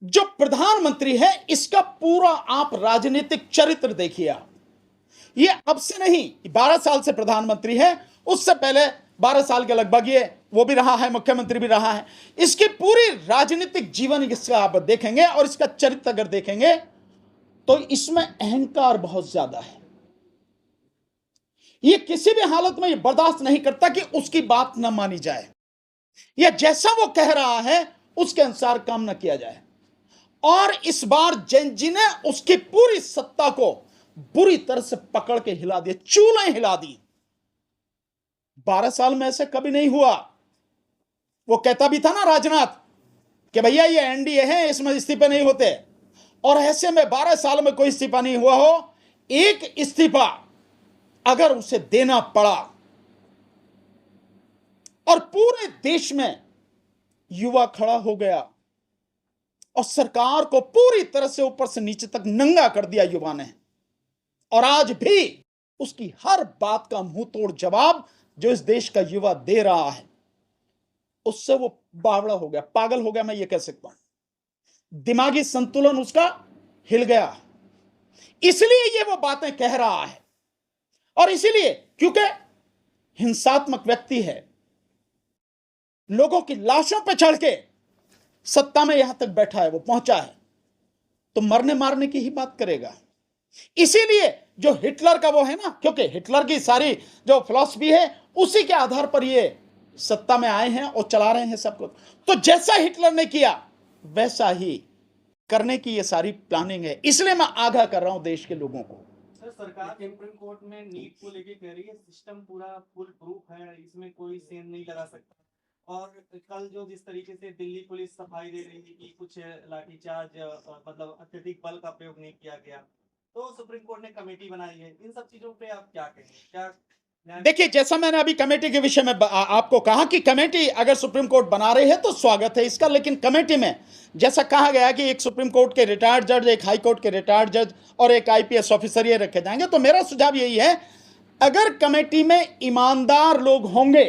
जो प्रधानमंत्री है इसका पूरा आप राजनीतिक चरित्र देखिए। आप ये अब से नहीं, 12 साल से प्रधानमंत्री है, उससे पहले 12 साल के लगभग ये वो भी रहा है, मुख्यमंत्री भी रहा है। इसकी पूरी राजनीतिक जीवन इसका आप देखेंगे और इसका चरित्र अगर देखेंगे तो इसमें अहंकार बहुत ज्यादा है। ये किसी भी हालत में ये बर्दाश्त नहीं करता कि उसकी बात न मानी जाए या जैसा वो कह रहा है उसके अनुसार काम न किया जाए। और इस बार जैन जी ने उसकी पूरी सत्ता को बुरी तरह से पकड़ के हिला दिया, चूल्हे हिला दी। 12 साल में ऐसे कभी नहीं हुआ। वो कहता भी था ना राजनाथ कि भैया ये एनडीए है, इसमें इस्तीफे नहीं होते, और ऐसे में 12 साल में कोई इस्तीफा नहीं हुआ हो। एक इस्तीफा अगर उसे देना पड़ा और पूरे देश में युवा खड़ा हो गया और सरकार को पूरी तरह से ऊपर से नीचे तक नंगा कर दिया युवा ने, और आज भी उसकी हर बात का मुंह तोड़ जवाब जो इस देश का युवा दे रहा है, उससे वो बावड़ा हो गया, पागल हो गया, मैं ये कह सकता हूं। दिमागी संतुलन उसका हिल गया, इसलिए ये वो बातें कह रहा है। और इसीलिए क्योंकि हिंसात्मक व्यक्ति है, लोगों की लाशों पर चढ़ के सत्ता में यहां तक बैठा है, वो पहुंचा है, तो मरने मारने की ही बात करेगा। इसीलिए जो हिटलर का वो है ना, क्योंकि हिटलर की सारी जो फिलॉसफी है उसी के आधार पर ये सत्ता में आए हैं और चला रहे हैं सब कुछ। तो जैसा हिटलर ने किया वैसा ही करने की ये सारी प्लानिंग है। इसलिए मैं आगाह कर रहा हूं देश के लोगों को। सर, सरकार सुप्रीम कोर्ट में नीट को लेके कह रही है सिस्टम पूरा फुल प्रूफ है, इसमें कोई सेंध नहीं लगा सकता। और कल जो जिस तरीके से दिल्ली पुलिस सफाई दे रही थी कि कुछ लाठीचार्ज मतलब अत्यधिक बल का प्रयोग नहीं किया गया, तो सुप्रीम कोर्ट ने कमेटी बनाई है। इन सब चीजों पे आप क्या कहेंगे? क्या देखिए, जैसा मैंने अभी कमेटी के विषय में आपको कहा कि कमेटी अगर सुप्रीम कोर्ट बना रही है तो स्वागत है इसका, लेकिन कमेटी में जैसा कहा गया कि एक सुप्रीम कोर्ट के रिटायर्ड जज, एक हाई कोर्ट के रिटायर्ड जज और एक आईपीएस ऑफिसर ये रखे जाएंगे। तो मेरा सुझाव यही है, अगर कमेटी में ईमानदार लोग होंगे,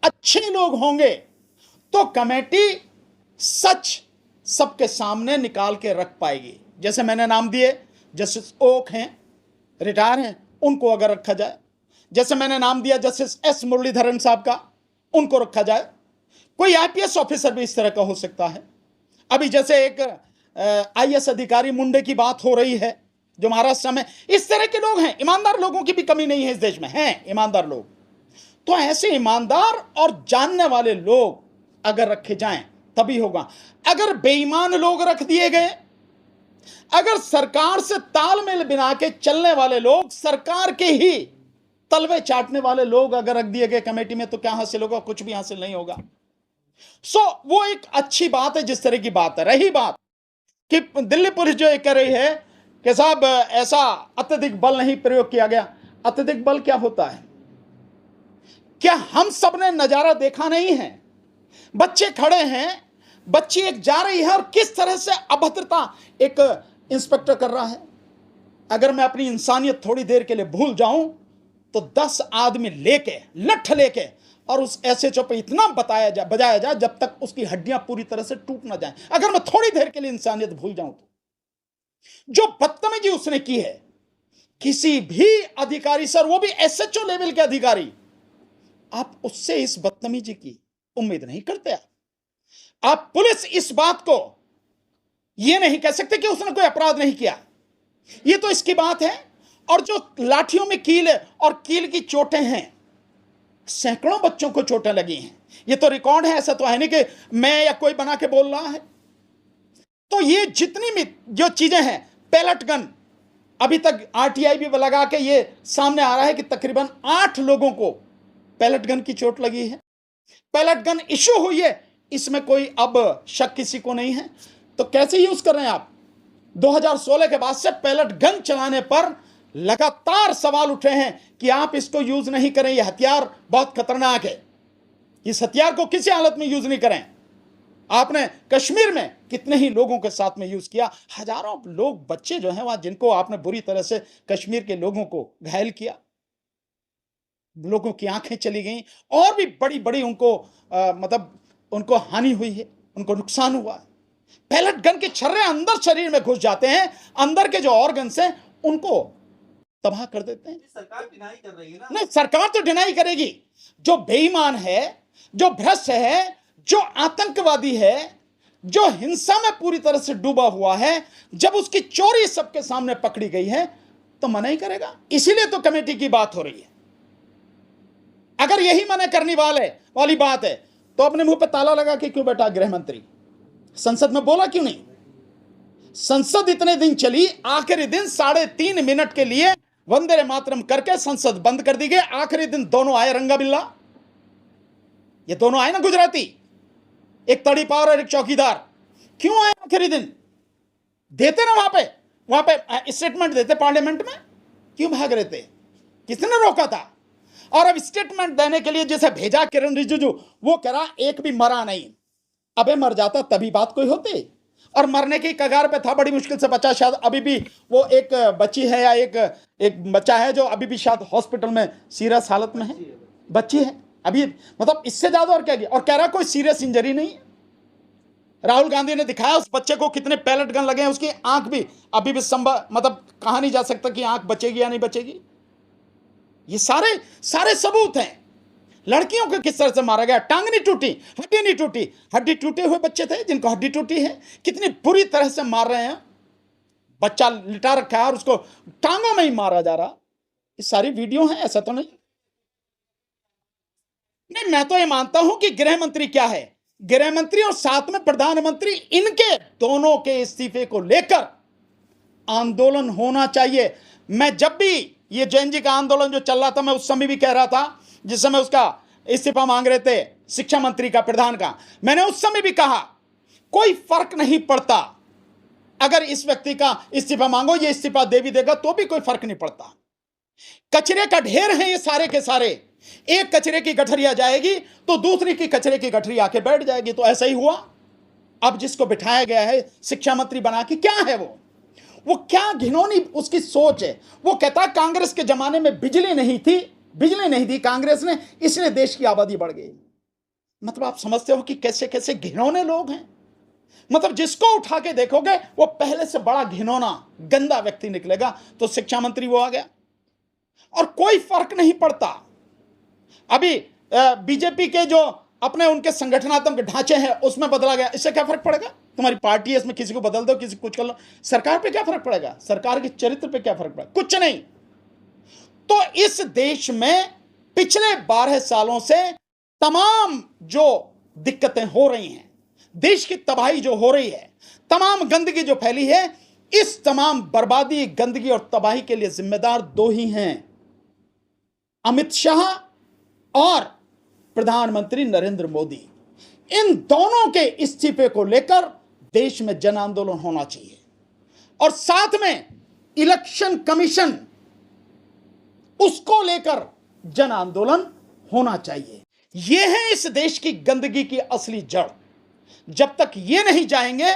अच्छे लोग होंगे, तो कमेटी सच सबके सामने निकाल के रख पाएगी। जैसे मैंने नाम दिए, जस्टिस ओक हैं, रिटायर हैं, उनको अगर रखा जाए। जैसे मैंने नाम दिया जस्टिस एस मुरलीधरन साहब का, उनको रखा जाए। कोई आईपीएस ऑफिसर भी इस तरह का हो सकता है। अभी जैसे एक आईएएस अधिकारी मुंडे की बात हो रही है जो महाराष्ट्र में, इस तरह के लोग हैं। ईमानदार लोगों की भी कमी नहीं है इस देश में, हैं ईमानदार लोग। तो ऐसे ईमानदार और जानने वाले लोग अगर रखे जाएं तभी होगा। अगर बेईमान लोग रख दिए गए, अगर सरकार से तालमेल बना के चलने वाले लोग, सरकार के ही तलवे चाटने वाले लोग अगर रख दिए गए कमेटी में, तो क्या हासिल होगा? कुछ भी हासिल नहीं होगा। वो एक अच्छी बात है जिस तरह की बात है। रही बात कि दिल्ली पुलिस जो कह रही है कि साहब ऐसा अत्यधिक बल नहीं प्रयोग किया गया। अत्यधिक बल क्या होता है? क्या हम सब ने नजारा देखा नहीं है? बच्चे खड़े हैं, बच्ची एक जा रही है और किस तरह से अभद्रता एक इंस्पेक्टर कर रहा है। अगर मैं अपनी इंसानियत थोड़ी देर के लिए भूल जाऊं तो 10 आदमी लेके, लठ लेके, और उस एसएचओ पे इतना बजाया जाए जब तक उसकी हड्डियां पूरी तरह से टूट ना जाएं। अगर मैं थोड़ी देर के लिए इंसानियत भूल जाऊं तो जो बदतमीजी उसने की है, किसी भी अधिकारी, सर वो भी एसएचओ लेवल के अधिकारी, आप उससे इस बदतमीजी की उम्मीद नहीं करते। आप पुलिस इस बात को यह नहीं कह सकते कि उसने कोई अपराध नहीं किया। यह तो इसकी बात है। और जो लाठियों में कील है और कील की चोटें हैं, सैकड़ों बच्चों को चोटें लगी हैं। यह तो रिकॉर्ड है, ऐसा तो है नहीं कि मैं या कोई बना के बोल रहा है। तो ये जितनी भी जो चीजें हैं, पैलेट गन, अभी तक आरटीआई भी लगा के ये सामने आ रहा है कि तकरीबन 8 लोगों को पैलेट गन की चोट लगी है। पैलेट गन इश्यू हुई है, इसमें कोई अब शक किसी को नहीं है। तो कैसे यूज कर रहे हैं आप? 2016 के बाद से पैलेट गन चलाने पर लगातार सवाल उठे हैं कि आप इसको यूज नहीं करें, यह हथियार बहुत खतरनाक है, इस हथियार को किसी हालत में यूज नहीं करें। आपने कश्मीर में कितने ही लोगों के साथ में यूज किया, हजारों लोग, बच्चे जो हैं वहां, जिनको आपने बुरी तरह से कश्मीर के लोगों को घायल किया, लोगों की आंखें चली गई, और भी बड़ी बड़ी उनको मतलब उनको हानि हुई है, उनको नुकसान हुआ है। पैलेट गन के छर्रे अंदर शरीर में घुस जाते हैं, अंदर के जो ऑर्गन्स हैं उनको तबाह कर देते हैं। सरकार डिनाई कर रही है ना। नहीं, सरकार तो डिनाई करेगी। जो बेईमान है, जो भ्रष्ट है, जो आतंकवादी है, जो हिंसा में पूरी तरह से डूबा हुआ है, जब उसकी चोरी सबके सामने पकड़ी गई है तो मना ही करेगा। इसीलिए तो कमेटी की बात हो रही है। अगर यही मना करने वाली बात है तो अपने मुंह पे ताला लगा के क्यों बैठा गृह मंत्री? संसद में बोला क्यों नहीं? संसद इतने दिन चली, आखिरी दिन 3.5 मिनट के लिए वंदे मातरम करके संसद बंद कर दी गई। आखिरी दिन दोनों आए, रंगा बिल्ला, ये दोनों आए ना गुजराती, एक तड़ी पावर और एक चौकीदार। क्यों आए आखिरी दिन? देते ना वहां पे स्टेटमेंट देते पार्लियामेंट में, क्यों भाग रहे थे? किसने रोका था? और अब स्टेटमेंट देने के लिए जैसे भेजा किरण रिजिजू, वो कह रहा एक भी मरा नहीं। अबे मर जाता तभी बात कोई होती, और मरने की कगार पे था, बड़ी मुश्किल से बचा। शायद अभी भी वो एक बच्ची है या एक बच्चा है जो अभी भी शायद हॉस्पिटल में सीरियस हालत में है, बच्ची है अभी, मतलब इससे ज्यादा और क्या किया? और कह रहा कोई सीरियस इंजरी नहीं है। राहुल गांधी ने दिखाया उस बच्चे को कितने पैलेट गन लगे हैं, उसकी आंख भी अभी भी मतलब कहा नहीं जा सकता कि आंख बचेगी या नहीं बचेगी। ये सारे सबूत हैं। लड़कियों को किस तरह से मारा गया, टांग नहीं टूटी, हड्डी नहीं टूटी, हड्डी टूटे हुए बच्चे थे जिनको हड्डी टूटी है, कितनी बुरी तरह से मार रहे हैं। बच्चा लिटा रखा है और उसको टांगों में ही मारा जा रहा। ये सारी वीडियो हैं, ऐसा तो नहीं। मैं तो ये मानता हूं कि गृह मंत्री क्या है, गृह मंत्री और साथ में प्रधानमंत्री, इनके दोनों के इस्तीफे को लेकर आंदोलन होना चाहिए। मैं जब भी ये जैन जी का आंदोलन जो चल रहा था, मैं उस समय भी कह रहा था, जिस समय उसका इस्तीफा मांग रहे थे शिक्षा मंत्री का, प्रधान का, मैंने उस समय भी कहा कोई फर्क नहीं पड़ता अगर इस व्यक्ति का इस्तीफा मांगो, ये इस्तीफा दे भी देगा तो भी कोई फर्क नहीं पड़ता। कचरे का ढेर है ये सारे के सारे। एक कचरे की गठरिया जाएगी तो दूसरी की कचरे की गठरी आके बैठ जाएगी। तो ऐसा ही हुआ। अब जिसको बिठाया गया है शिक्षा मंत्री बना के, क्या है वो क्या घिनौनी उसकी सोच है। वो कहता कांग्रेस के जमाने में बिजली नहीं दी कांग्रेस ने, इसलिए देश की आबादी बढ़ गई। मतलब आप समझते हो कि कैसे कैसे घिनौने लोग हैं। मतलब जिसको उठा के देखोगे वो पहले से बड़ा घिनौना गंदा व्यक्ति निकलेगा। तो शिक्षा मंत्री वो आ गया और कोई फर्क नहीं पड़ता। अभी बीजेपी के जो अपने उनके संगठनात्मक ढांचे हैं उसमें बदला गया, इससे क्या फर्क पड़ेगा? तुम्हारी पार्टी है, इसमें किसी को बदल दो, किसी को कुछ कर लो, सरकार पे क्या फर्क पड़ेगा? सरकार के चरित्र पे क्या फर्क पड़ेगा? कुछ नहीं। तो इस देश में पिछले 12 सालों से तमाम जो दिक्कतें हो रही हैं, देश की तबाही जो हो रही है, तमाम गंदगी जो फैली है, इस तमाम बर्बादी, गंदगी और तबाही के लिए जिम्मेदार दो ही हैं, अमित शाह और प्रधानमंत्री नरेंद्र मोदी। इन दोनों के इस्तीफे को लेकर देश में जन आंदोलन होना चाहिए और साथ में इलेक्शन कमीशन, उसको लेकर जन आंदोलन होना चाहिए। यह है इस देश की गंदगी की असली जड़। जब तक ये नहीं जाएंगे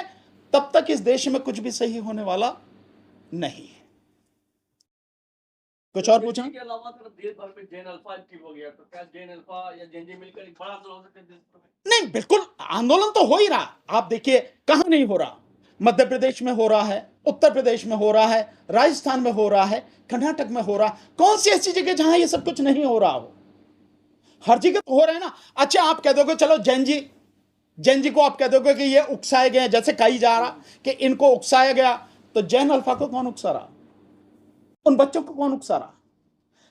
तब तक इस देश में कुछ भी सही होने वाला नहीं है। कुछ और पूछा? के अलावा देश भर में जैन अल्फा एक्टिव हो गया, तो क्या जैन अल्फा या जेएनजी मिलकर एक बड़ा आंदोलन हो सकता है देश भर में? नहीं, बिल्कुल आंदोलन तो हो ही रहा। आप देखिए कहां नहीं हो रहा। मध्य प्रदेश में हो रहा है, उत्तर प्रदेश में हो रहा है, राजस्थान में हो रहा है, कर्नाटक में हो रहा। कौन सी ऐसी जगह जहां ये सब कुछ नहीं हो रहा हो? हर जगह तो हो रहा है ना। अच्छा, आप कह दोगे चलो जैन जी को आप कह दोगे कि ये उकसाए गए, जैसे कही जा रहा कि इनको उकसाया गया, तो जैन अल्फा को कौन उकसा रहा? उन बच्चों को कौन उकसा रहा?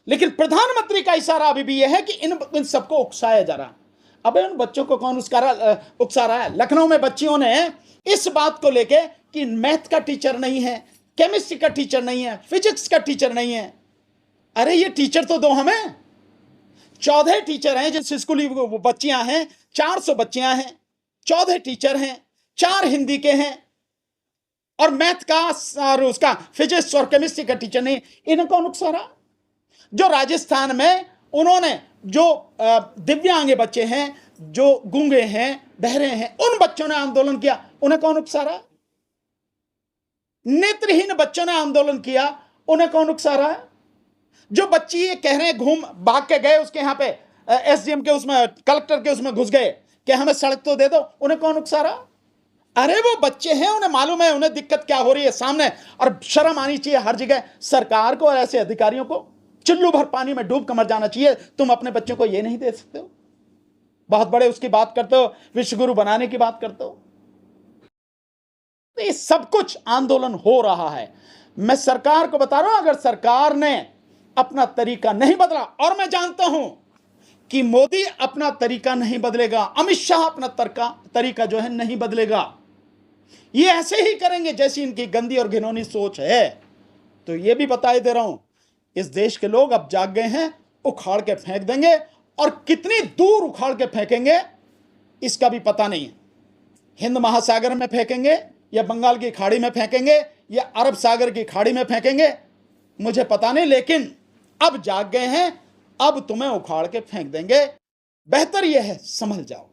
लेकिन प्रधानमंत्री का इशारा अभी भी यह है कि इन सबको उकसाया जा रहा। अबे उन बच्चों को कौन उकसा रहा है? लखनऊ में बच्चियों ने इस बात को लेके कि मैथ का टीचर नहीं है, केमिस्ट्री का टीचर नहीं है, फिजिक्स का टीचर नहीं है। अरे ये टीचर तो दो हमें। 14 टीचर हैं जिस स्कूली वो बच्चियां हैं, 400 बच्चियां हैं, 14 टीचर हैं, 4 हिंदी के हैं और मैथ का और उसका फिजिक्स और केमिस्ट्री का टीचर नहीं। इन्हें कौन उकसा रहा? जो राजस्थान में उन्होंने जो दिव्यांग बच्चे हैं, जो गूंगे हैं, बहरे हैं, उन बच्चों ने आंदोलन किया, उन्हें कौन उकसा रहा? नेत्रहीन बच्चों ने आंदोलन किया, उन्हें कौन उकसा रहा है? जो बच्ची ये कह रहे हैं भाग के गए उसके यहां पे एसडीएम के उसमें, कलेक्टर के उसमें घुस गए कि हमें सड़क तो दे दो, उन्हें कौन उकसा रहा? अरे वो बच्चे हैं, उन्हें मालूम है उन्हें दिक्कत क्या हो रही है सामने, और शर्म आनी चाहिए हर जगह सरकार को और ऐसे अधिकारियों को। चुल्लू भर पानी में डूब कर मर जाना चाहिए। तुम अपने बच्चों को ये नहीं दे सकते हो? बहुत बड़े उसकी बात करते हो, विश्वगुरु बनाने की बात करते हो। ये सब कुछ आंदोलन हो रहा है। मैं सरकार को बता रहा हूं, अगर सरकार ने अपना तरीका नहीं बदला, और मैं जानता हूं कि मोदी अपना तरीका नहीं बदलेगा, अमित शाह अपना तरीका जो है नहीं बदलेगा, ये ऐसे ही करेंगे जैसी इनकी गंदी और घिनौनी सोच है। तो ये भी बता दे रहा हूं, इस देश के लोग अब जाग गए हैं, उखाड़ के फेंक देंगे, और कितनी दूर उखाड़ के फेंकेंगे इसका भी पता नहीं है। हिंद महासागर में फेंकेंगे, या बंगाल की खाड़ी में फेंकेंगे, या अरब सागर की खाड़ी में फेंकेंगे, मुझे पता नहीं, लेकिन अब जाग गए हैं, अब तुम्हें उखाड़ के फेंक देंगे। बेहतर यह है संभल जाओ।